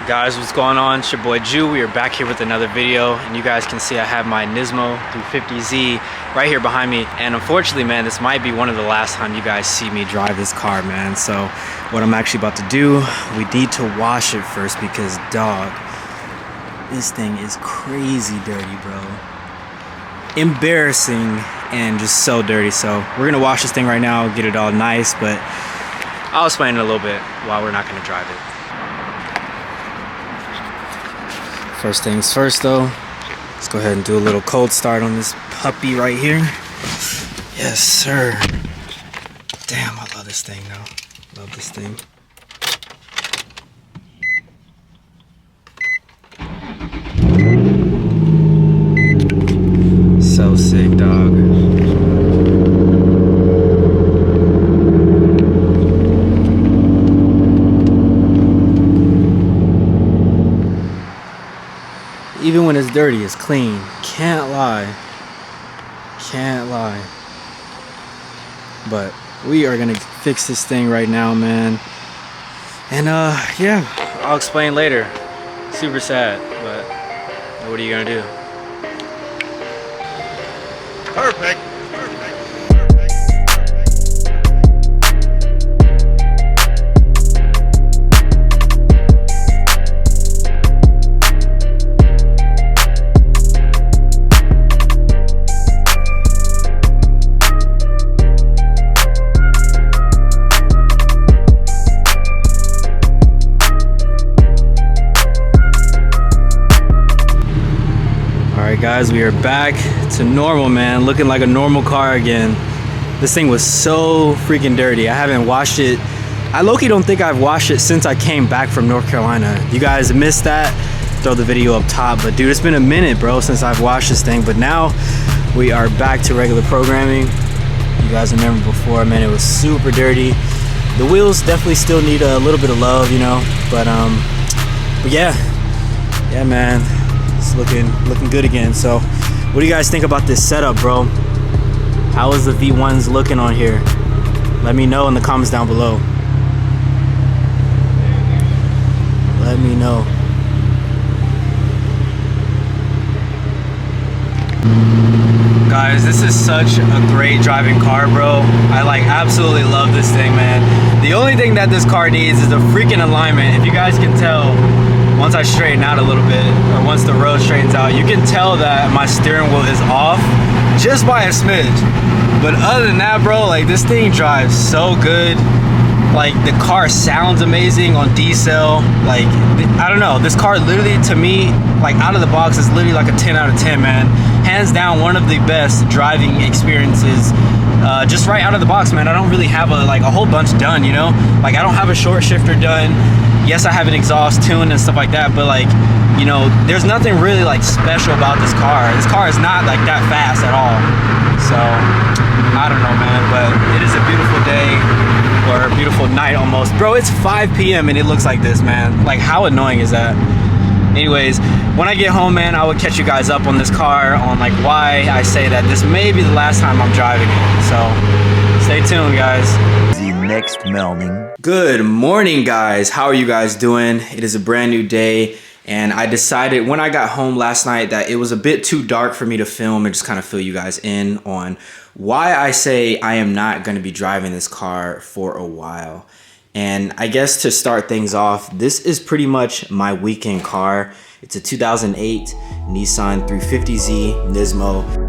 Guys, what's going on? It's your boy Jew. We are back here with another video, and you guys can see I have my Nismo 350Z right here behind me. And unfortunately, man, this might be one of the last time you guys see me drive this car, man. So what I'm actually about to do, we need to wash it first because, dog, this thing is crazy dirty, bro. Embarrassing and just so dirty. So we're gonna wash this thing right now, get it all nice, but I'll explain in a little bit why we're not gonna drive it. First things first though, let's go ahead and do a little cold start on this puppy right here. Yes, sir. Damn, I love this thing though. Love this thing. So sick, dog. Even when it's dirty, it's clean. Can't lie. Can't lie. But we are gonna fix this thing right now, man. And yeah, I'll explain later. Super sad, but what are you gonna do? Perfect. Guys, we are back to normal, man. Looking like a normal car again. This thing was so freaking dirty. I haven't washed it. I low-key don't think I've washed it since I came back from North Carolina. You guys missed that? Throw the video up top. But dude, it's been a minute, bro, since I've washed this thing. But now we are back to regular programming. You guys remember before, man, it was super dirty. The wheels definitely still need a little bit of love, you know. But yeah, man. It's looking good again. So what do you guys think about this setup, bro? How is the V1s looking on here? Let me know in the comments down below. Let me know. Guys, this is such a great driving car, bro. I absolutely love this thing, man. The only thing that this car needs is a freaking alignment. If you guys can tell, once I straighten out a little bit, or once the road straightens out, you can tell that my steering wheel is off just by a smidge. But other than that, bro, this thing drives so good. The car sounds amazing on diesel. I don't know, this car literally, to me, out of the box is literally like a 10 out of 10, man. Hands down, one of the best driving experiences. Just right out of the box, man. I don't really have a whole bunch done, you know? I don't have a short shifter done. Yes, I have an exhaust tuned and stuff like that, but you know, there's nothing really special about this car. This car is not that fast at all. So I don't know, man, but it is a beautiful day, or a beautiful night almost. Bro, it's 5 p.m. and it looks like this, man. How annoying is that? Anyways, when I get home, man, I will catch you guys up on this car, on why I say that this may be the last time I'm driving it. So stay tuned, guys. Next melding. Good morning, guys. How are you guys doing? It is a brand new day, and I decided when I got home last night that it was a bit too dark for me to film and just kind of fill you guys in on why I say I am not going to be driving this car for a while. And I guess to start things off, this is pretty much my weekend car. It's a 2008 Nissan 350Z Nismo.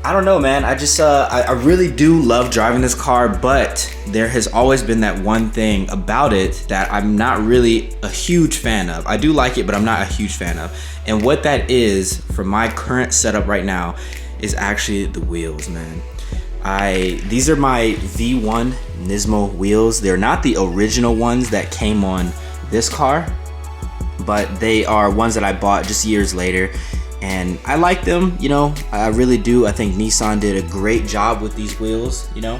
I don't know, man. I just I really do love driving this car, but there has always been that one thing about it that I'm not really a huge fan of. I do like it, but I'm not a huge fan of. And what that is, for my current setup right now, is actually the wheels, man. These are my V1 Nismo wheels. They're not the original ones that came on this car, but they are ones that I bought just years later. and I like them, you know, I really do. I think Nissan did a great job with these wheels, you know,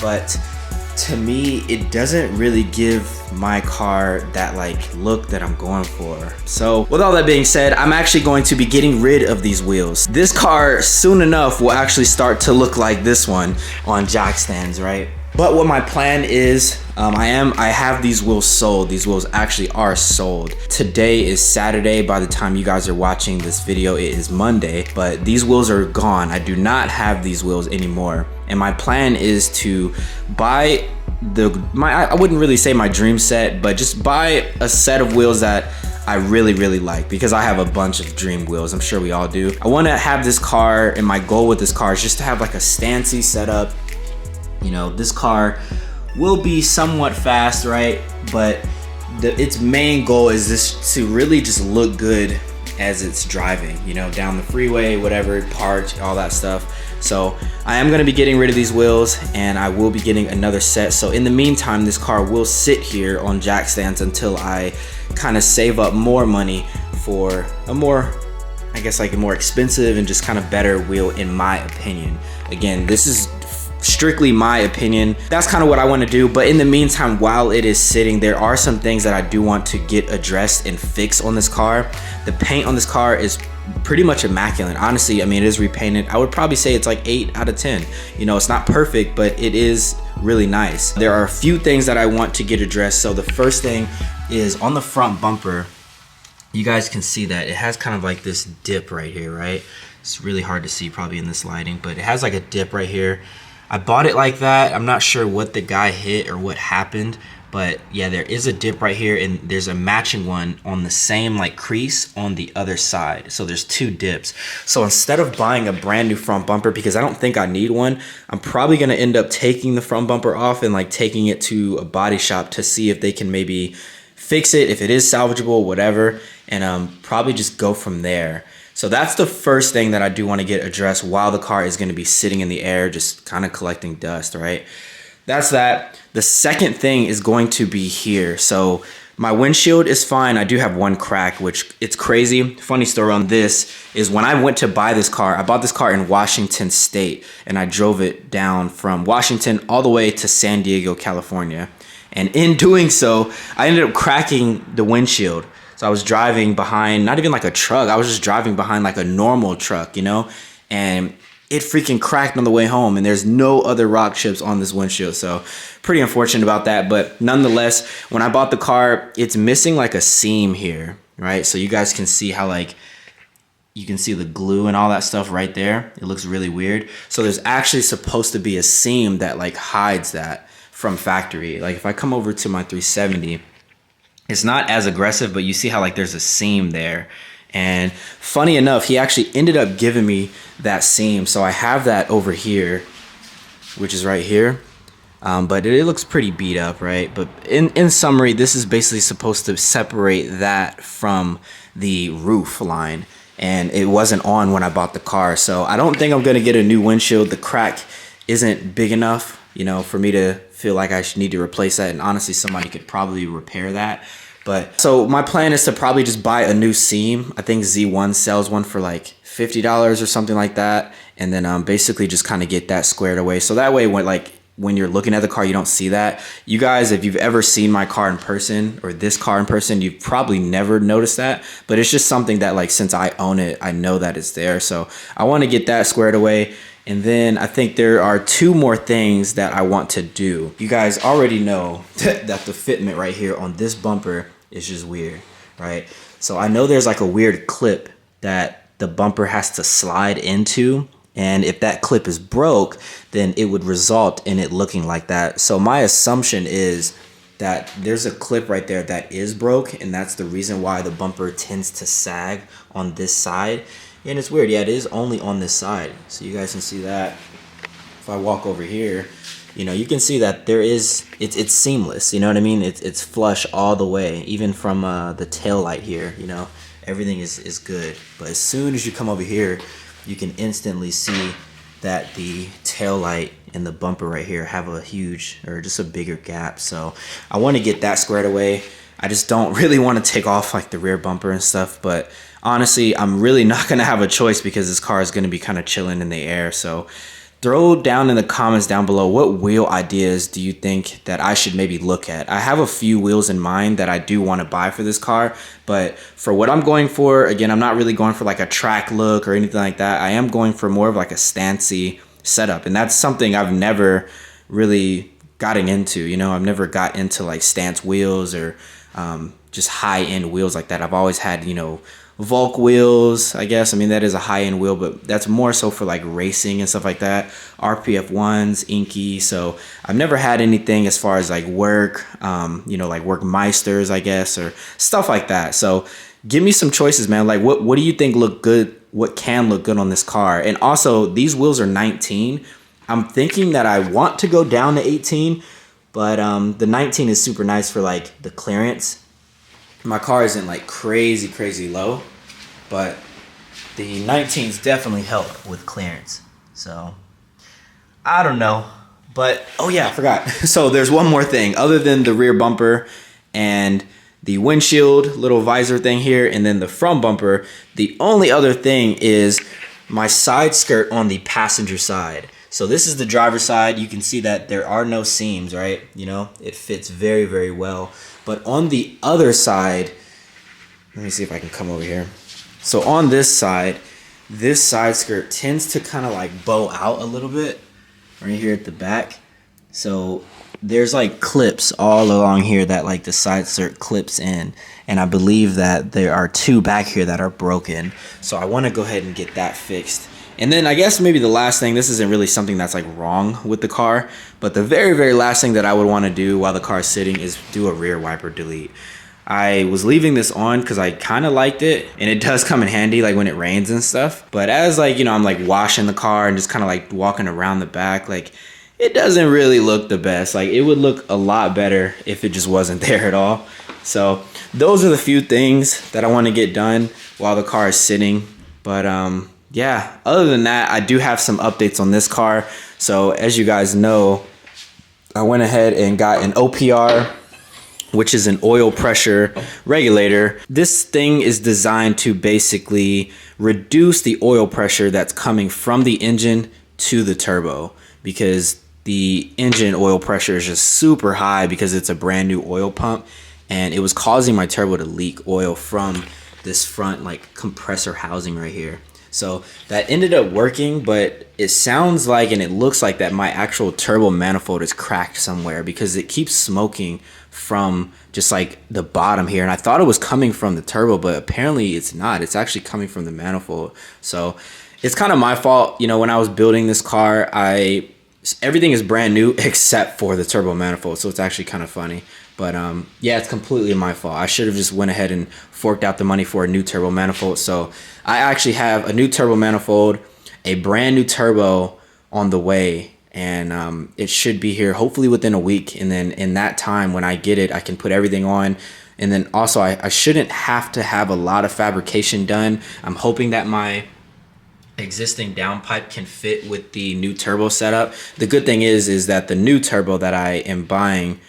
but to me, it doesn't really give my car that like look that I'm going for. So with all that being said, I'm actually going to be getting rid of these wheels. This car soon enough will actually start to look like this one on jack stands, right? But what my plan is, I have these wheels sold. These wheels actually are sold. Today is Saturday. By the time you guys are watching this video, it is Monday, but these wheels are gone. I do not have these wheels anymore. And my plan is to buy I wouldn't really say my dream set, but just buy a set of wheels that I really, really like, because I have a bunch of dream wheels. I'm sure we all do. I want to have this car, and my goal with this car is just to have like a stancy setup. You know, this car will be somewhat fast, right? But its main goal is this to really just look good as it's driving, you know, down the freeway, whatever, parked, all that stuff. So I am gonna be getting rid of these wheels, and I will be getting another set. So in the meantime, this car will sit here on jack stands until I kind of save up more money for a more, I guess, like a more expensive and just kind of better wheel, in my opinion. Again, this is strictly my opinion. That's kind of what I want to do. But in the meantime, while it is sitting, there are some things that I do want to get addressed and fix on this car. The paint on this car is pretty much immaculate. Honestly, I mean, it is repainted. I would probably say it's like 8 out of 10. You know, it's not perfect, but it is really nice. There are a few things that I want to get addressed. So the first thing is on the front bumper. You guys can see that it has kind of like this dip right here, right? It's really hard to see probably in this lighting, but it has like a dip right here. I bought it like that. I'm not sure what the guy hit or what happened, but yeah, there is a dip right here, and there's a matching one on the same like crease on the other side. So there's 2 dips. So instead of buying a brand new front bumper, because I don't think I need one, I'm probably gonna end up taking the front bumper off and like taking it to a body shop to see if they can maybe fix it, if it is salvageable, whatever, and probably just go from there. So that's the first thing that I do want to get addressed while the car is going to be sitting in the air, just kind of collecting dust, right? That's that. The second thing is going to be here. So my windshield is fine. I do have one crack, which it's crazy. Funny story on this is when I went to buy this car, I bought this car in Washington State, and I drove it down from Washington all the way to San Diego, California. And in doing so, I ended up cracking the windshield. So I was driving behind, not even like a truck, I was just driving behind like a normal truck, you know? And it freaking cracked on the way home, and there's no other rock chips on this windshield. So pretty unfortunate about that. But nonetheless, when I bought the car, it's missing like a seam here, right? So you guys can see how like, you can see the glue and all that stuff right there. It looks really weird. So there's actually supposed to be a seam that like hides that from factory. Like if I come over to my 370, it's not as aggressive, but you see how like there's a seam there. And funny enough, he actually ended up giving me that seam. So I have that over here, which is right here. But it looks pretty beat up, right? But in summary, this is basically supposed to separate that from the roof line. And it wasn't on when I bought the car. So I don't think I'm gonna get a new windshield. The crack isn't big enough, you know, for me to feel like I should need to replace that. And honestly, somebody could probably repair that. But so my plan is to probably just buy a new seam. I think Z1 sells one for like $50 or something like that. And then basically just kind of get that squared away. So that way when you're looking at the car, you don't see that. You guys, if you've ever seen my car in person or this car in person, you've probably never noticed that. But it's just something that like, since I own it, I know that it's there. So I want to get that squared away. And then I think there are 2 more things that I want to do. You guys already know that the fitment right here on this bumper is just weird, right? So I know there's like a weird clip that the bumper has to slide into. And if that clip is broke, then it would result in it looking like that. So my assumption is that there's a clip right there that is broke, and that's the reason why the bumper tends to sag on this side. And it's weird, yeah, it is only on this side. So you guys can see that. If I walk over here, you know, you can see that there is, it's seamless, you know what I mean? It's flush all the way, even from the tail light here, you know, everything is good. But as soon as you come over here, you can instantly see that the tail light and the bumper right here have a huge, or just a bigger gap. So I want to get that squared away. I just don't really want to take off like the rear bumper and stuff. But honestly, I'm really not going to have a choice because this car is going to be kind of chilling in the air. So throw down in the comments down below, what wheel ideas do you think that I should maybe look at? I have a few wheels in mind that I do want to buy for this car, but for what I'm going for, again, I'm not really going for like a track look or anything like that. I am going for more of like a stancy setup, and that's something I've never really gotten into. You know, I've never got into like stance wheels or just high-end wheels like that. I've always had, you know, Volk wheels, I guess. I mean, that is a high-end wheel, but that's more so for like racing and stuff like that. RPF 1s, Inky. So I've never had anything as far as like work, you know, like Workmeisters, I guess, or stuff like that. So give me some choices, man. Like what do you think look good? What can look good on this car? And also, these wheels are 19. I'm thinking that I want to go down to 18, but the 19 is super nice for like the clearance. My car isn't like crazy low, but the 19s definitely help with clearance. So I don't know, but oh yeah, I forgot. So there's one more thing other than the rear bumper and the windshield little visor thing here, and then the front bumper. The only other thing is my side skirt on the passenger side. So this is the driver's side. You can see that there are no seams, right? You know, it fits very well. But on the other side, let me see if I can come over here. So on this side skirt tends to kind of like bow out a little bit right here at the back. So there's like clips all along here that like the side skirt clips in. And I believe that there are two back here that are broken. So I want to go ahead and get that fixed. And then I guess maybe the last thing, this isn't really something that's like wrong with the car, but the very last thing that I would want to do while the car is sitting is do a rear wiper delete. I was leaving this on because I kind of liked it, and it does come in handy like when it rains and stuff. But as like, you know, I'm like washing the car and just kind of like walking around the back, like it doesn't really look the best. Like it would look a lot better if it just wasn't there at all. So those are the few things that I want to get done while the car is sitting. But yeah, other than that, I do have some updates on this car. So as you guys know, I went ahead and got an OPR, which is an oil pressure regulator. This thing is designed to basically reduce the oil pressure that's coming from the engine to the turbo, because the engine oil pressure is just super high because it's a brand new oil pump, and it was causing my turbo to leak oil from this front like compressor housing right here. So that ended up working, but it sounds like and it looks like that my actual turbo manifold is cracked somewhere, because it keeps smoking from just like the bottom here. And I thought it was coming from the turbo, but apparently it's not. It's actually coming from the manifold. So it's kind of my fault. You know, when I was building this car, everything is brand new except for the turbo manifold. So it's actually kind of funny. But yeah, it's completely my fault. I should have just went ahead and forked out the money for a new turbo manifold. So I actually have a new turbo manifold, a brand new turbo on the way, and it should be here hopefully within a week. And then in that time, when I get it, I can put everything on. And then also I shouldn't have to have a lot of fabrication done. I'm hoping that my existing downpipe can fit with the new turbo setup. The good thing is that the new turbo that I am buying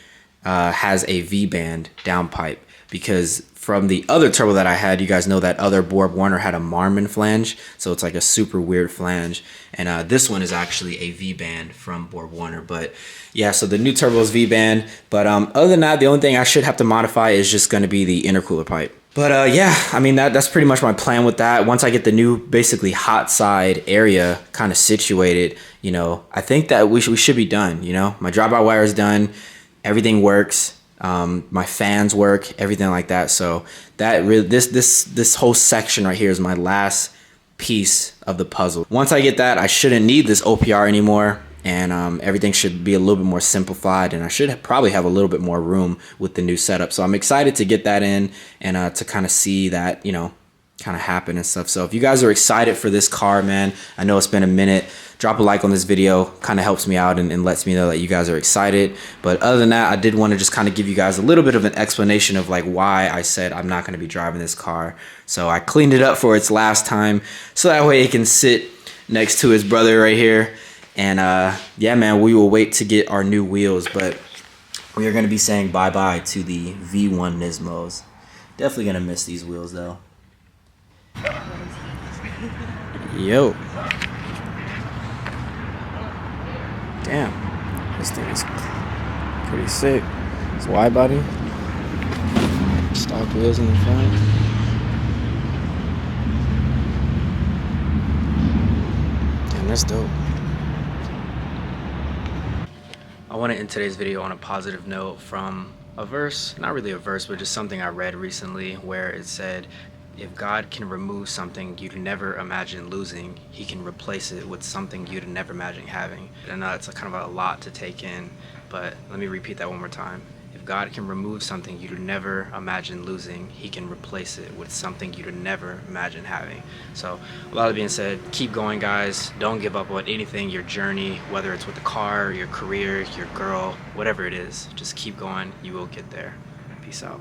has a V-band downpipe, because from the other turbo that I had, you guys know that other Borg Warner had a Marmon flange, so it's like a super weird flange, and this one is actually a V-band from Borg Warner. But yeah, so the new turbo is V-band, but other than that, the only thing I should have to modify is just going to be the intercooler pipe. But yeah, I mean, that's pretty much my plan with that. Once I get the new basically hot side area kind of situated, you know, I think that we should be done. You know, my drive-by-wire is done. Everything works. My fans work, everything like that. So that really, this whole section right here is my last piece of the puzzle. Once I get that, I shouldn't need this OPR anymore, and everything should be a little bit more simplified, and I should probably have a little bit more room with the new setup. So I'm excited to get that in and to kind of see that, you know, kind of happen and stuff. So if you guys are excited for this car, man, I know it's been a minute, drop a like on this video. Kind of helps me out and lets me know that you guys are excited. But other than that, I did want to just kind of give you guys a little bit of an explanation of like why I said I'm not going to be driving this car. So I cleaned it up for its last time, so that way it can sit next to his brother right here. And yeah, man, we will wait to get our new wheels. But we are going to be saying bye-bye to the V1 Nismos. Definitely going to miss these wheels, though. Yo. Damn. This thing is pretty sick. It's wide body. Stock wheels in the front. Damn, that's dope. I want to end today's video on a positive note from a verse, not really a verse, but just something I read recently where it said, if God can remove something you'd never imagine losing, he can replace it with something you'd never imagine having. And I know it's kind of a lot to take in, but let me repeat that one more time. If God can remove something you'd never imagine losing, he can replace it with something you'd never imagine having. So, a lot of being said, keep going, guys. Don't give up on anything, your journey, whether it's with the car, your career, your girl, whatever it is. Just keep going. You will get there. Peace out.